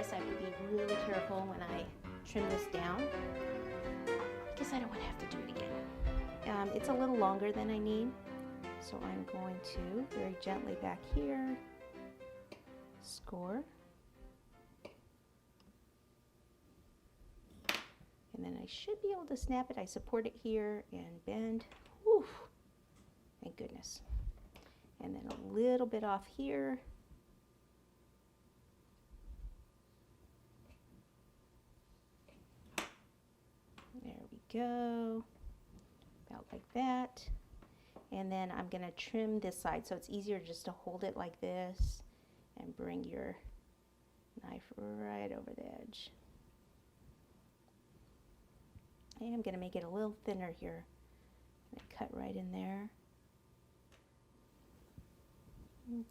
this. I have to be really careful when I trim this down because I don't want to have to do it again. It's a little longer than I need, so I'm going to very gently back here score, and then I should be able to snap it. I support it here and bend. Whew, thank goodness. And then a little bit off here. There we go, about like that. And then I'm going to trim this side, so it's easier just to hold it like this and bring your knife right over the edge. And I'm going to make it a little thinner here. Cut right in there.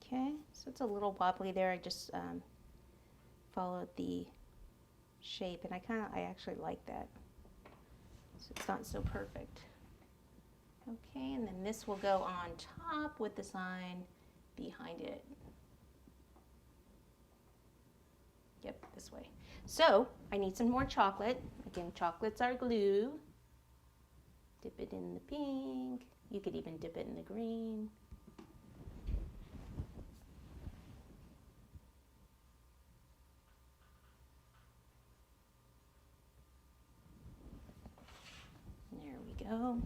Okay, so it's a little wobbly there. I just followed the shape, and I actually like that. So it's not so perfect. Okay, and then this will go on top with the sign behind it. Yep, this way. So I need some more chocolate. Again, chocolates are glue. Dip it in the pink. You could even dip it in the green. There we go.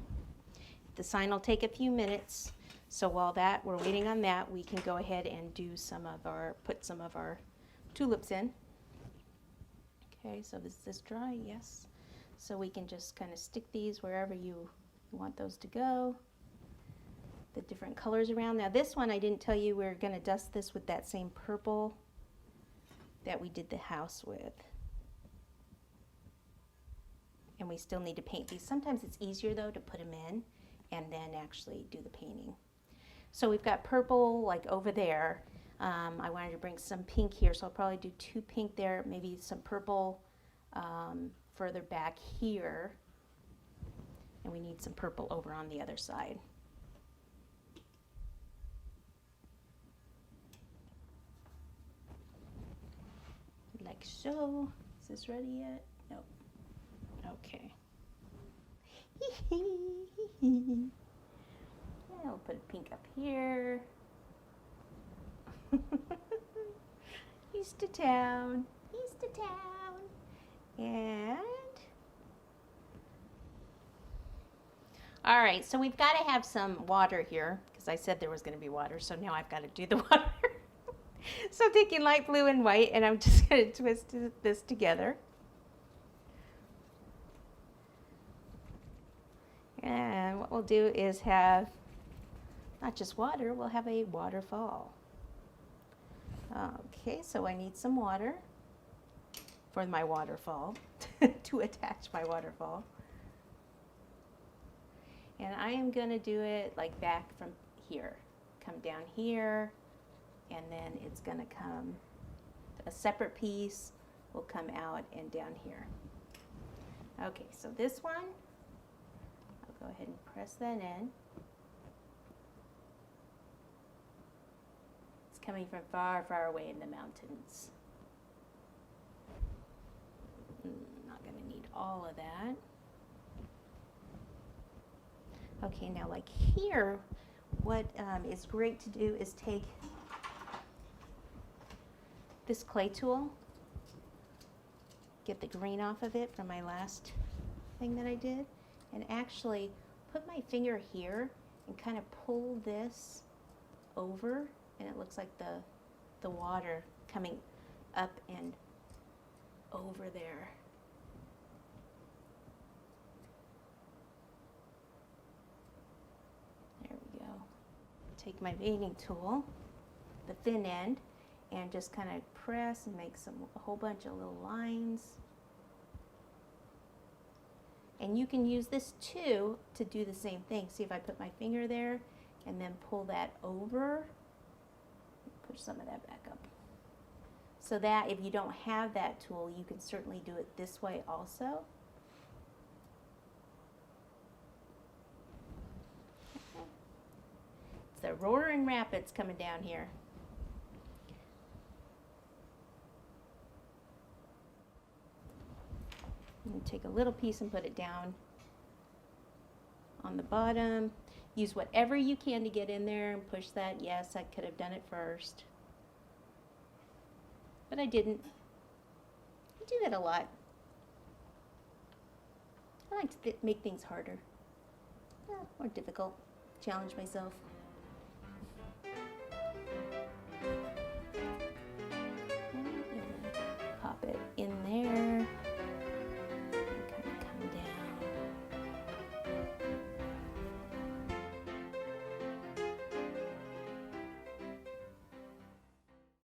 The sign will take a few minutes. So while we're waiting on that, we can go ahead and do put some of our tulips in. Okay, so is this dry? Yes. So we can just kind of stick these wherever you want those to go. The different colors around. Now this one, I didn't tell you we're going to dust this with that same purple that we did the house with. And we still need to paint these. Sometimes it's easier though to put them in and then actually do the painting. So we've got purple like over there. I wanted to bring some pink here, so I'll probably do 2 pink there, maybe some purple further back here. And we need some purple over on the other side. Like so. Is this ready yet? No. Okay. I'll put a pink up here. East to town, east to town. And all right, so we've got to have some water here because I said there was going to be water, so now I've got to do the water. So I'm taking light blue and white, and I'm just going to twist this together. And what we'll do is have not just water, we'll have a waterfall. Okay, so I need some water for my waterfall, to attach my waterfall. And I am going to do it like back from here. Come down here, and then it's going to come, a separate piece will come out and down here. Okay, so this one, I'll go ahead and press that in. It's coming from far, far away in the mountains. Not going to need all of that. Okay, now like here, what is great to do is take this clay tool, get the green off of it from my last thing that I did, and actually put my finger here and kind of pull this over, and it looks like the water coming up and over there. There we go. Take my veining tool, the thin end, and just kind of press and make a whole bunch of little lines. And you can use this too to do the same thing. See if I put my finger there and then pull that over, push some of that back up. So that if you don't have that tool, you can certainly do it this way also. It's the roaring rapids coming down here. take a little piece and put it down on the bottom. Use whatever you can to get in there and push that. Yes, I could have done it first, but I didn't. I do that a lot. I like to make things harder, or difficult, challenge myself.